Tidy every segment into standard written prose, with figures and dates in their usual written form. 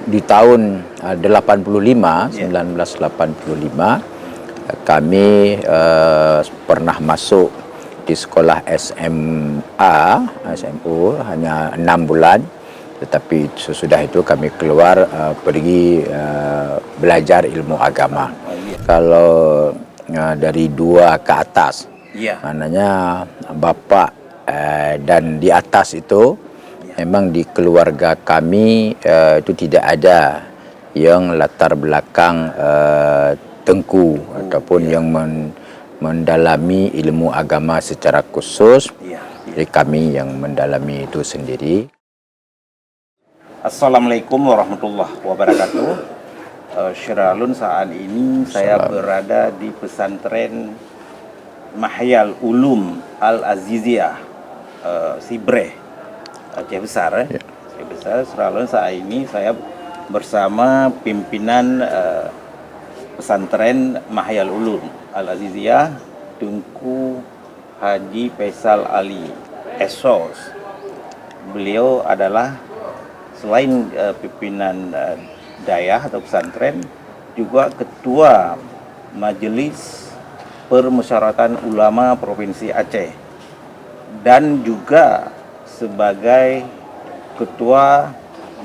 di tahun 1985 kami pernah masuk di sekolah SMU hanya 6 bulan, tetapi sesudah itu kami keluar pergi belajar ilmu agama. Kalau dari 2 ke atas, maknanya bapa dan di atas itu memang di keluarga kami itu tidak ada yang latar belakang tengku ataupun yang mendalami ilmu agama secara khusus. Jadi kami yang mendalami itu sendiri. Assalamualaikum warahmatullahi wabarakatuh. Syiralun, saat ini saya berada di pesantren Mahyal Ulum Al-Aziziyah Sibreh, Aceh Besar. Aceh Besar. Syiralun, saat ini saya bersama pimpinan pesantren Mahyal Ulum Al-Aziziyah, Tunku Haji Faisal Ali Esos. Beliau adalah selain pimpinan dayah atau pesantren, juga ketua Majelis Permusyawaratan Ulama Provinsi Aceh dan juga sebagai ketua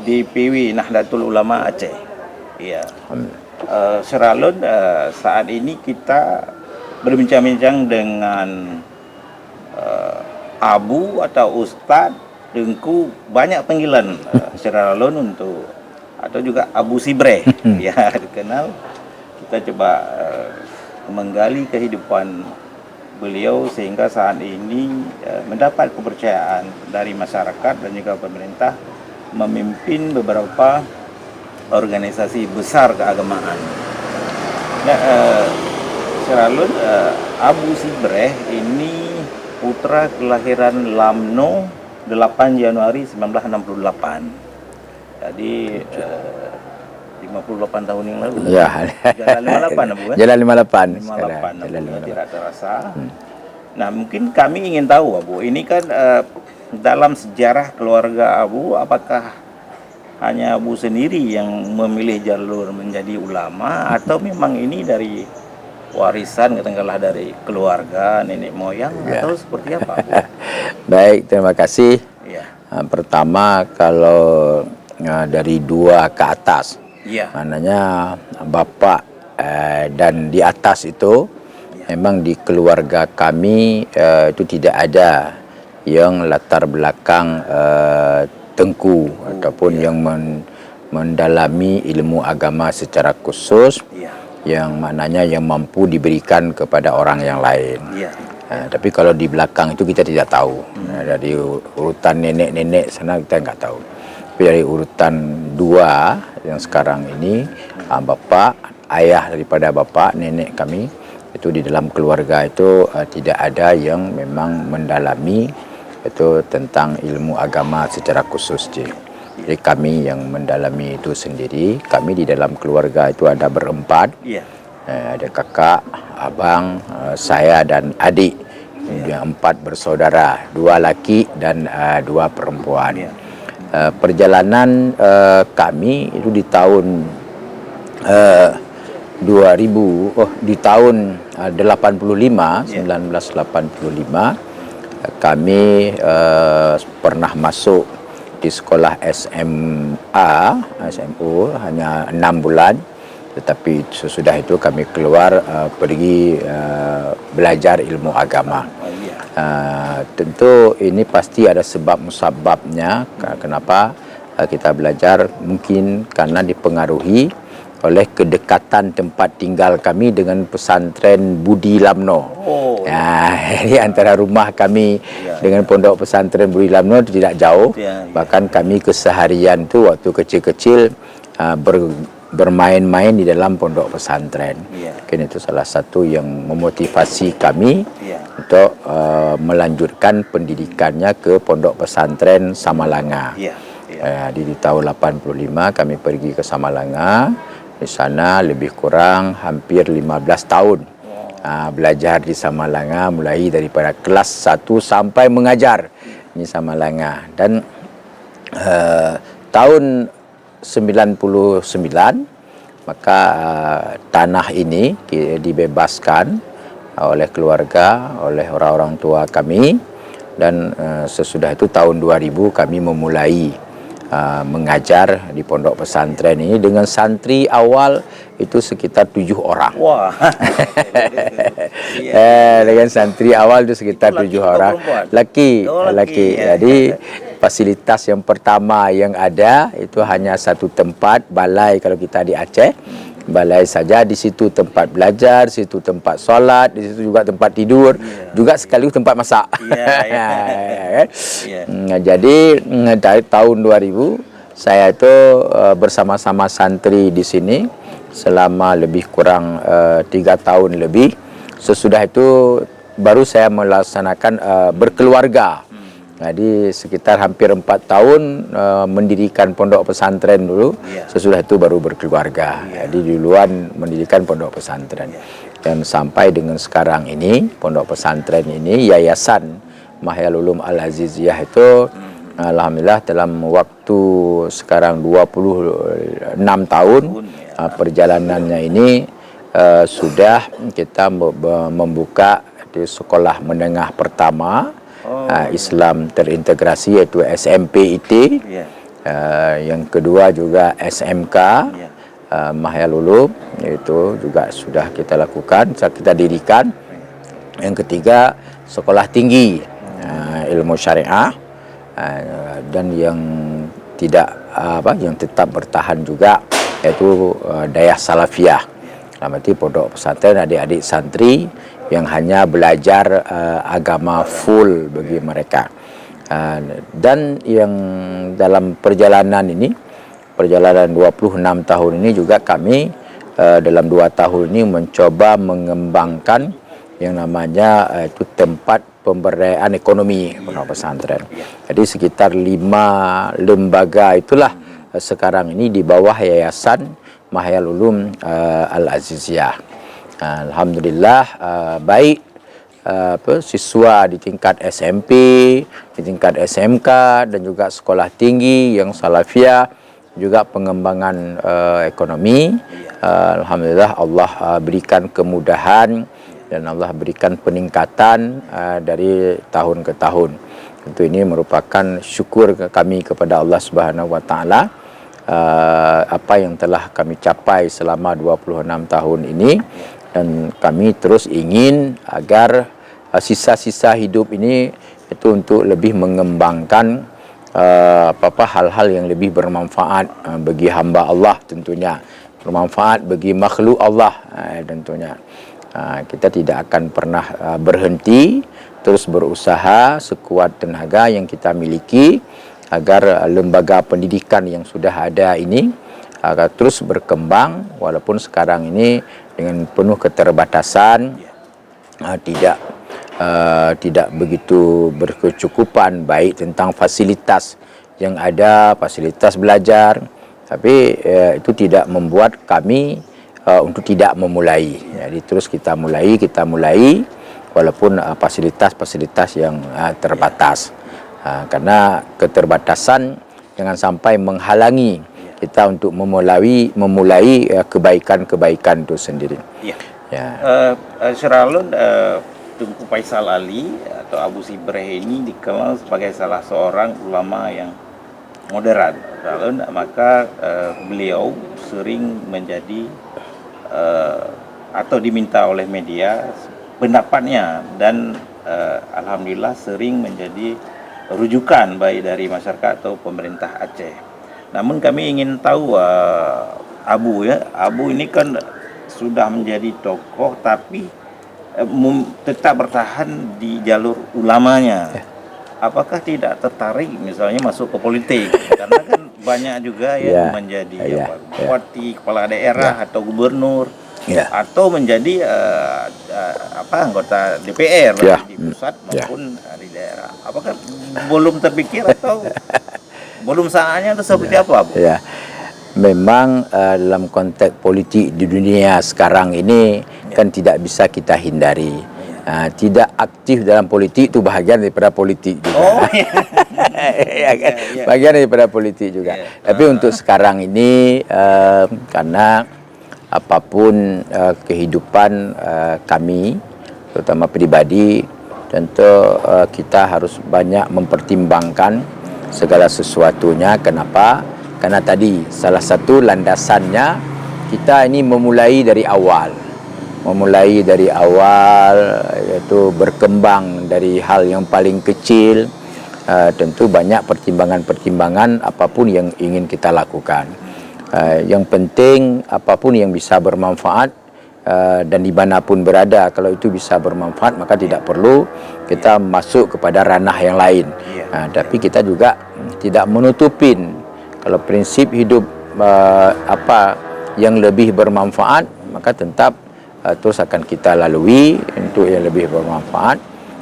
DPW Nahdlatul Ulama Aceh. Iya. Syiralun, saat ini kita berbincang-bincang dengan Abu atau Ustadz Tengku, banyak panggilan Syiralun untuk, atau juga Abu Sibreh ya dikenal. Kita coba menggali kehidupan beliau sehingga saat ini mendapat kepercayaan dari masyarakat dan juga pemerintah memimpin beberapa organisasi besar keagamaan. Nah, Syiralun, Abu Sibreh ini putra kelahiran Lamno 8 Januari 1968. Jadi 58 tahun yang lalu. Ya. Jalan 58 Abu, kan? Jalan 58. 58 tidak terasa. Nah, mungkin kami ingin tahu Abu, ini kan dalam sejarah keluarga Abu, apakah hanya Abu sendiri yang memilih jalur menjadi ulama, atau memang ini dari warisan katakanlah dari keluarga nenek moyang, atau seperti apa Abu? Baik, terima kasih. Ya. Pertama, kalau dari 2 ke atas, maknanya bapa dan di atas itu memang di keluarga kami itu tidak ada yang latar belakang tengku ataupun yang mendalami ilmu agama secara khusus, yang maknanya yang mampu diberikan kepada orang yang lain. Tapi kalau di belakang itu kita tidak tahu. Dari urutan nenek-nenek sana kita nggak tahu. Tapi dari urutan 2 yang sekarang ini, bapak, ayah daripada bapak, nenek kami, itu di dalam keluarga itu tidak ada yang memang mendalami itu tentang ilmu agama secara khusus. Jadi kami yang mendalami itu sendiri. Kami di dalam keluarga itu ada berempat. Ada kakak, abang, saya dan adik. Kemudian 4 bersaudara, 2 laki dan 2 perempuan. Perjalanan kami itu di tahun 1985 kami pernah masuk di sekolah SMU hanya 6 bulan, tetapi sesudah itu kami keluar pergi belajar ilmu agama. Tentu ini pasti ada sebab musababnya kenapa kita belajar, mungkin karena dipengaruhi oleh kedekatan tempat tinggal kami dengan pesantren Budi Lamno. Jadi antara rumah kami dengan pondok pesantren Budi Lamno itu tidak jauh. Bahkan kami keseharian tu waktu kecil-kecil bermain-main di dalam pondok pesantren. Mungkin itu salah satu yang memotivasi kami untuk melanjutkan pendidikannya ke pondok pesantren Samalanga. Di tahun 85 kami pergi ke Samalanga. Di sana lebih kurang hampir 15 tahun belajar di Samalanga, mulai daripada kelas 1 sampai mengajar di Samalanga. Dan tahun 99 maka tanah ini dibebaskan oleh keluarga, oleh orang-orang tua kami, dan sesudah itu tahun 2000 kami memulai mengajar di pondok pesantren ini dengan santri awal itu sekitar 7 orang. Wah. Dengan santri awal itu sekitar 7 orang. Laki. Ya. Jadi fasilitas yang pertama yang ada itu hanya satu tempat, balai kalau kita di Aceh. Balai saja, di situ tempat belajar, di situ tempat solat, di situ juga tempat tidur, juga sekaligus tempat masak. Jadi dari tahun 2000 saya itu bersama-sama santri di sini selama lebih kurang 3 tahun lebih. Sesudah itu baru saya melaksanakan berkeluarga. Jadi sekitar hampir 4 tahun mendirikan pondok pesantren dulu. Sesudah itu baru berkeluarga. Jadi duluan mendirikan pondok pesantren. Dan sampai dengan sekarang ini, pondok pesantren ini, Yayasan Mahyal Ulum Al-Aziziyah itu alhamdulillah dalam waktu sekarang 26 tahun perjalanannya ini sudah kita membuka di sekolah menengah pertama Islam terintegrasi, yaitu SMPIT. Yang kedua juga SMK Mahyal Ulum, itu juga sudah kita lakukan, kita dirikan. Yang ketiga sekolah tinggi ilmu syariah, dan yang tidak yang tetap bertahan juga yaitu Dayah Salafiyah. Berarti pondok pesantren adik-adik santri yang hanya belajar agama full bagi mereka. Dan yang dalam perjalanan ini, perjalanan 26 tahun ini juga kami dalam 2 tahun ini mencoba mengembangkan yang namanya itu tempat pemberdayaan ekonomi pondok pesantren. Jadi sekitar 5 lembaga itulah sekarang ini di bawah Yayasan Mahyal Ulum Al-Aziziyah. Alhamdulillah baik siswa di tingkat SMP, di tingkat SMK, dan juga sekolah tinggi yang Salafiyah, juga pengembangan ekonomi. Alhamdulillah Allah berikan kemudahan dan Allah berikan peningkatan dari tahun ke tahun. Tentu ini merupakan syukur kami kepada Allah Subhanahu wa taala apa yang telah kami capai selama 26 tahun ini, dan kami terus ingin agar sisa-sisa hidup ini itu untuk lebih mengembangkan hal-hal yang lebih bermanfaat bagi hamba Allah, tentunya bermanfaat bagi makhluk Allah tentunya. Kita tidak akan pernah berhenti, terus berusaha sekuat tenaga yang kita miliki agar lembaga pendidikan yang sudah ada ini agar terus berkembang, walaupun sekarang ini dengan penuh keterbatasan, tidak begitu berkecukupan baik tentang fasilitas yang ada, fasilitas belajar, tapi itu tidak membuat kami untuk tidak memulai. Jadi terus kita mulai walaupun fasilitas-fasilitas yang terbatas, karena keterbatasan jangan sampai menghalangi kita untuk memulai kebaikan-kebaikan itu sendiri. Syaralun, Tunku Faisal Ali atau Abu Sibreh ini dikenal sebagai salah seorang ulama yang moderat. Maka beliau sering menjadi atau diminta oleh media pendapatnya, dan alhamdulillah sering menjadi rujukan baik dari masyarakat atau pemerintah Aceh. Namun kami ingin tahu Abu ini kan sudah menjadi tokoh tapi tetap bertahan di jalur ulamanya. Apakah tidak tertarik misalnya masuk ke politik? Karena kan banyak juga yang menjadi bupati, kepala daerah atau gubernur, atau menjadi anggota DPR di pusat maupun di daerah. Apakah belum terpikir atau belum saatnya atau seperti apa, Bu? Memang dalam konteks politik di dunia sekarang ini kan tidak bisa kita hindari. Tidak aktif dalam politik itu bahagian daripada politik juga. Ya kan? Bagian daripada politik juga. Tapi untuk sekarang ini karena apapun kehidupan kami, terutama pribadi, tentu kita harus banyak mempertimbangkan segala sesuatunya. Kenapa? Karena tadi salah satu landasannya kita ini memulai dari awal. Yaitu berkembang dari hal yang paling kecil. Tentu banyak pertimbangan-pertimbangan apapun yang ingin kita lakukan. Yang penting apapun yang bisa bermanfaat dan dimanapun berada, kalau itu bisa bermanfaat maka tidak perlu kita masuk kepada ranah yang lain. Tapi kita juga tidak menutupin kalau prinsip hidup apa yang lebih bermanfaat, maka tetap terus akan kita lalui untuk yang lebih bermanfaat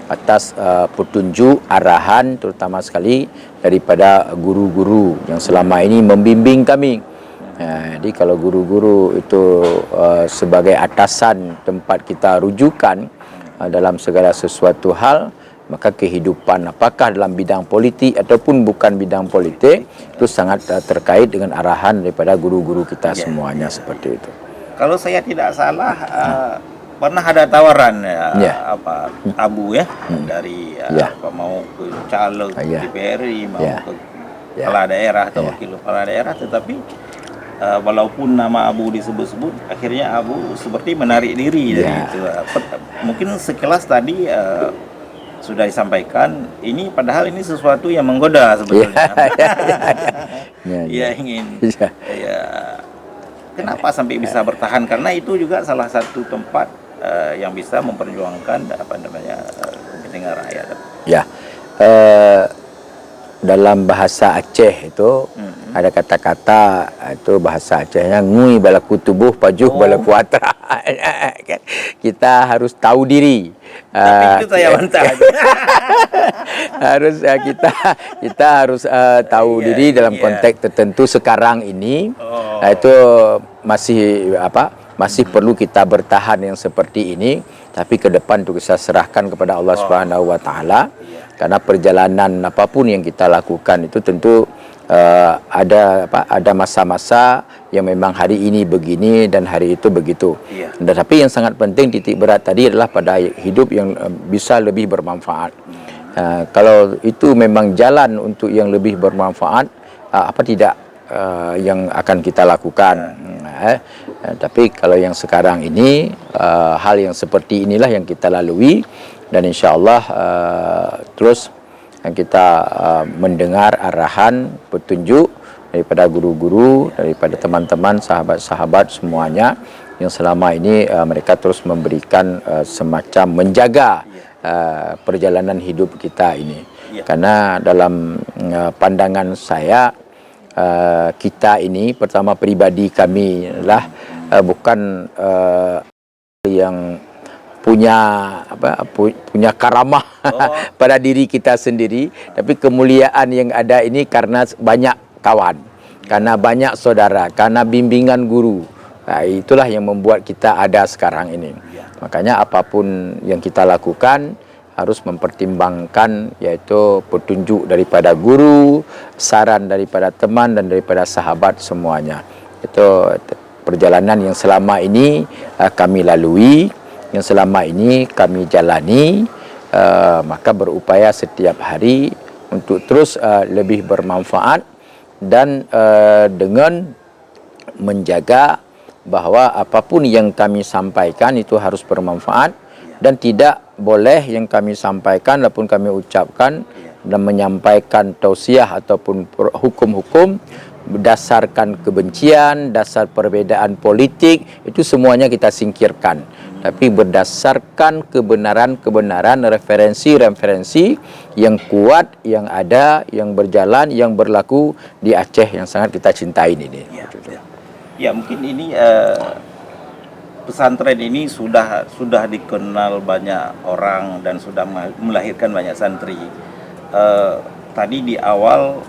atas petunjuk arahan terutama sekali daripada guru-guru yang selama ini membimbing kami. Jadi kalau guru-guru itu sebagai atasan tempat kita rujukan dalam segala sesuatu hal, maka kehidupan apakah dalam bidang politik ataupun bukan bidang politik itu sangat terkait dengan arahan daripada guru-guru kita semuanya seperti itu. Kalau saya tidak salah pernah ada tawaran Abu dari mau ke caleg DPRI, mau ke kepala daerah atau wakil kepala daerah, tetapi walaupun nama Abu disebut-sebut, akhirnya Abu seperti menarik diri dari itu. Mungkin sekilas tadi sudah disampaikan, ini padahal ini sesuatu yang menggoda sebetulnya. Ingin. Kenapa sampai bisa bertahan? Karena itu juga salah satu tempat yang bisa memperjuangkan kepentingan rakyat. Dalam bahasa Aceh itu ada kata-kata itu bahasa Acehnya ngui balaku tubuh pajuh balaku atra. Kita harus tahu diri. Tapi itu saya bantah. Harus kita harus tahu diri dalam konteks tertentu sekarang ini. Itu masih perlu kita bertahan yang seperti ini, tapi ke depan itu kita serahkan kepada Allah Subhanahu wa taala. Karena perjalanan apapun yang kita lakukan itu tentu ada masa-masa yang memang hari ini begini dan hari itu begitu. Tapi yang sangat penting titik berat tadi adalah pada hidup yang bisa lebih bermanfaat. Kalau itu memang jalan untuk yang lebih bermanfaat, apa tidak yang akan kita lakukan. Tapi kalau yang sekarang ini hal yang seperti inilah yang kita lalui. Dan insya-Allah terus kita mendengar arahan, petunjuk daripada guru-guru, daripada teman-teman, sahabat-sahabat semuanya yang selama ini mereka terus memberikan semacam menjaga perjalanan hidup kita ini. Karena dalam pandangan saya kita ini pertama pribadi kami adalah bukan yang punya karamah pada diri kita sendiri, tapi kemuliaan yang ada ini karena banyak kawan, karena banyak saudara, karena bimbingan guru. Itulah yang membuat kita ada sekarang ini. Makanya apapun yang kita lakukan harus mempertimbangkan yaitu petunjuk daripada guru, saran daripada teman dan daripada sahabat semuanya. Itu perjalanan yang selama ini kami lalui, yang selama ini kami jalani, maka berupaya setiap hari untuk terus lebih bermanfaat dan dengan menjaga bahwa apapun yang kami sampaikan itu harus bermanfaat dan tidak boleh yang kami sampaikan ataupun kami ucapkan dan menyampaikan tausiah ataupun hukum-hukum berdasarkan kebencian, dasar perbedaan politik, itu semuanya kita singkirkan. Tapi berdasarkan kebenaran-kebenaran, referensi-referensi yang kuat, yang ada, yang berjalan, yang berlaku di Aceh yang sangat kita cintai ini. Ya mungkin ini pesantren ini sudah dikenal banyak orang dan sudah melahirkan banyak santri. Tadi di awal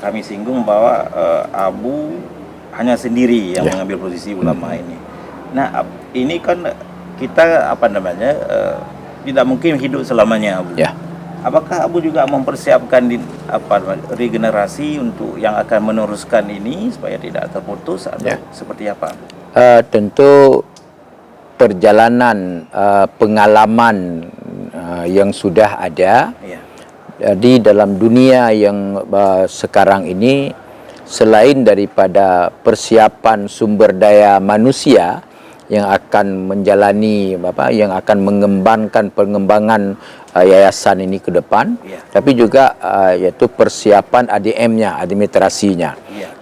kami singgung bahwa Abu hanya sendiri yang mengambil posisi ulama ini. Nah, ini kan kita tidak mungkin hidup selamanya, Abu. apakah Abu juga mempersiapkan regenerasi untuk yang akan meneruskan ini supaya tidak terputus atau seperti apa, Abu? Tentu perjalanan pengalaman yang sudah ada di dalam dunia yang sekarang ini, selain daripada persiapan sumber daya manusia yang akan menjalani yang akan mengembangkan pengembangan yayasan ini ke depan, tapi juga yaitu persiapan ADM-nya, administrasinya.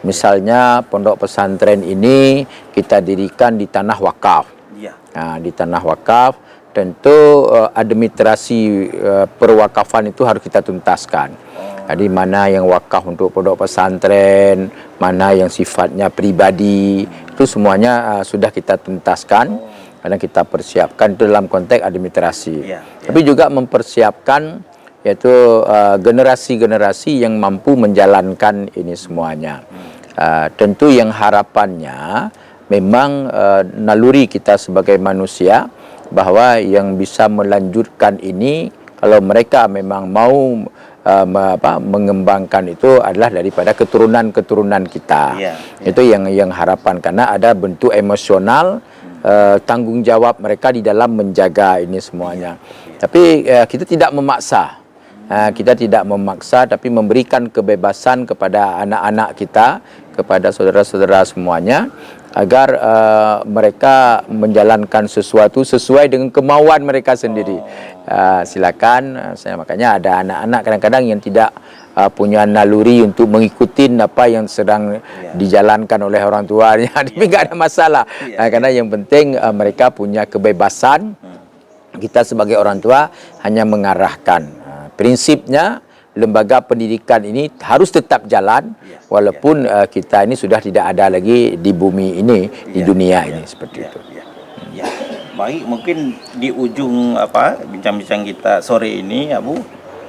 Misalnya pondok pesantren ini kita dirikan di tanah wakaf. Di tanah wakaf tentu administrasi perwakafan itu harus kita tuntaskan. Jadi mana yang wakaf untuk pondok pesantren, mana yang sifatnya pribadi, itu semuanya sudah kita tuntaskan. Karena kita persiapkan dalam konteks administrasi. Tapi juga mempersiapkan yaitu generasi-generasi yang mampu menjalankan ini semuanya. Tentu yang harapannya memang naluri kita sebagai manusia, bahwa yang bisa melanjutkan ini, kalau mereka memang mau mengembangkan itu adalah daripada keturunan-keturunan kita. Itu yang harapan, karena ada bentuk emosional tanggung jawab mereka di dalam menjaga ini semuanya. Tapi kita tidak memaksa. Kita tidak memaksa, tapi memberikan kebebasan kepada anak-anak kita, kepada saudara-saudara semuanya, agar mereka menjalankan sesuatu sesuai dengan kemauan mereka sendiri. Silakan. Makanya ada anak-anak kadang-kadang yang tidak punya naluri untuk mengikuti apa yang sedang dijalankan oleh orang tuanya. Tapi nggak ada masalah. Karena yang penting mereka punya kebebasan. Kita sebagai orang tua hanya mengarahkan. Prinsipnya lembaga pendidikan ini harus tetap jalan walaupun kita ini sudah tidak ada lagi di bumi ini, di dunia ini, seperti itu. Baik, mungkin di ujung bincang-bincang kita sore ini, Abu,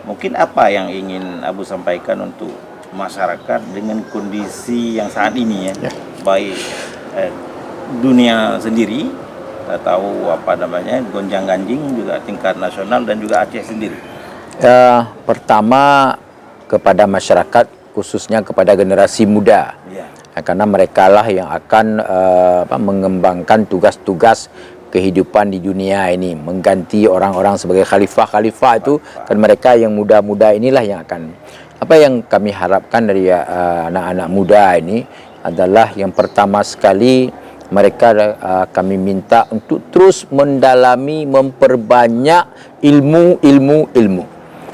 mungkin apa yang ingin Abu sampaikan untuk masyarakat dengan kondisi yang saat ini baik dunia sendiri atau gonjang-ganjing juga tingkat nasional dan juga Aceh sendiri. Pertama kepada masyarakat, khususnya kepada generasi muda, karena mereka lah yang akan mengembangkan tugas-tugas kehidupan di dunia ini, mengganti orang-orang sebagai khalifah itu, kan mereka yang muda-muda inilah yang akan. Apa yang kami harapkan dari anak-anak muda ini adalah yang pertama sekali, mereka kami minta untuk terus mendalami, memperbanyak ilmu.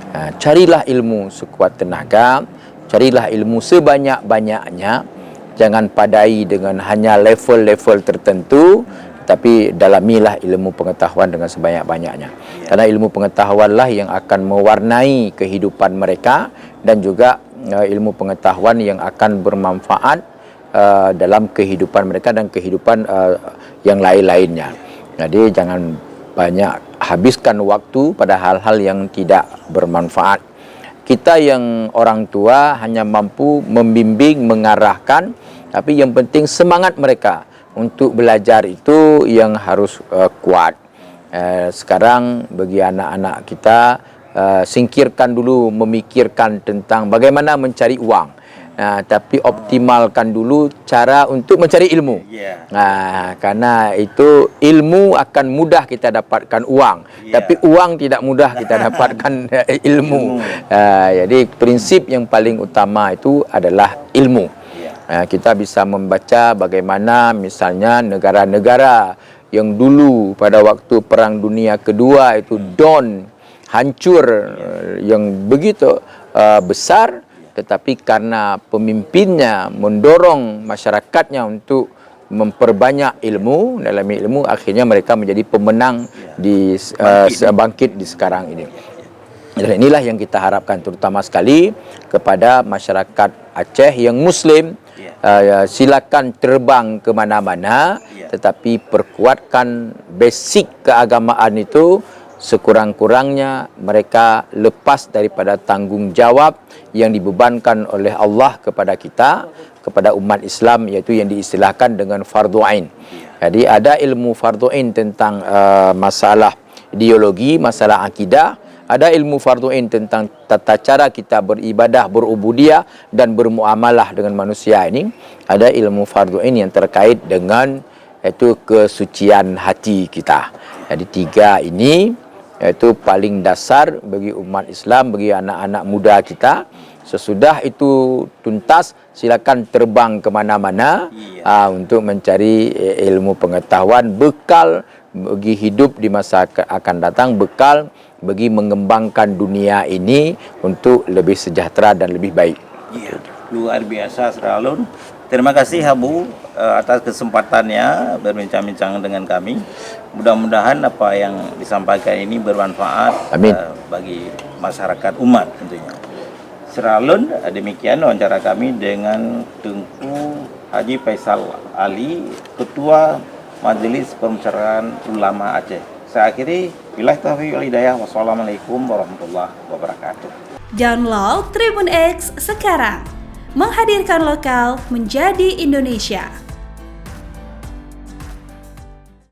Carilah ilmu sekuat tenaga, carilah ilmu sebanyak-banyaknya, jangan padai dengan hanya level-level tertentu, tapi dalamilah ilmu pengetahuan dengan sebanyak-banyaknya. Karena ilmu pengetahuanlah yang akan mewarnai kehidupan mereka, dan juga ilmu pengetahuan yang akan bermanfaat dalam kehidupan mereka dan kehidupan yang lain-lainnya. Jadi jangan banyak habiskan waktu pada hal-hal yang tidak bermanfaat. Kita yang orang tua hanya mampu membimbing, mengarahkan, tapi yang penting semangat mereka untuk belajar itu yang harus kuat. Sekarang bagi anak-anak kita, singkirkan dulu memikirkan tentang bagaimana mencari uang. Tapi optimalkan dulu cara untuk mencari ilmu. Karena itu ilmu akan mudah kita dapatkan uang, tapi uang tidak mudah kita dapatkan ilmu. Jadi prinsip yang paling utama itu adalah ilmu. Kita bisa membaca bagaimana misalnya negara-negara yang dulu pada waktu Perang Dunia Kedua itu hancur yang begitu besar, tetapi karena pemimpinnya mendorong masyarakatnya untuk memperbanyak ilmu, dalam ilmu, akhirnya mereka menjadi pemenang di bangkit di sekarang ini. Dan inilah yang kita harapkan terutama sekali kepada masyarakat Aceh yang Muslim. Silakan terbang ke mana-mana, tetapi perkuatkan basic keagamaan itu. Sekurang-kurangnya mereka lepas daripada tanggung jawab yang dibebankan oleh Allah kepada kita, kepada umat Islam, yaitu yang diistilahkan dengan fardu ain. Jadi ada ilmu fardu ain tentang masalah ideologi, masalah akidah, Ada ilmu fardhu ain tentang tata cara kita beribadah, berubudiyah dan bermuamalah dengan manusia ini. Ada ilmu fardhu ain yang terkait dengan itu kesucian hati kita. Jadi 3 ini itu paling dasar bagi umat Islam, bagi anak-anak muda kita. Sesudah itu tuntas, silakan terbang kemana-mana untuk mencari ilmu pengetahuan, bekal bagi hidup di masa akan datang, bekal bagi mengembangkan dunia ini untuk lebih sejahtera dan lebih baik. Iya, luar biasa Sralun. Terima kasih Abu atas kesempatannya berbincang-bincang dengan kami. Mudah-mudahan apa yang disampaikan ini bermanfaat bagi masyarakat umat tentunya. Sralun, demikian wawancara kami dengan Tengku Haji Faisal Ali, Ketua Majelis Permusyawaratan Ulama Aceh. Saya akhiri, billahi taufiq wal hidayah. Wassalamualaikum warahmatullahi wabarakatuh. Download Tribun X sekarang. Menghadirkan lokal menjadi Indonesia.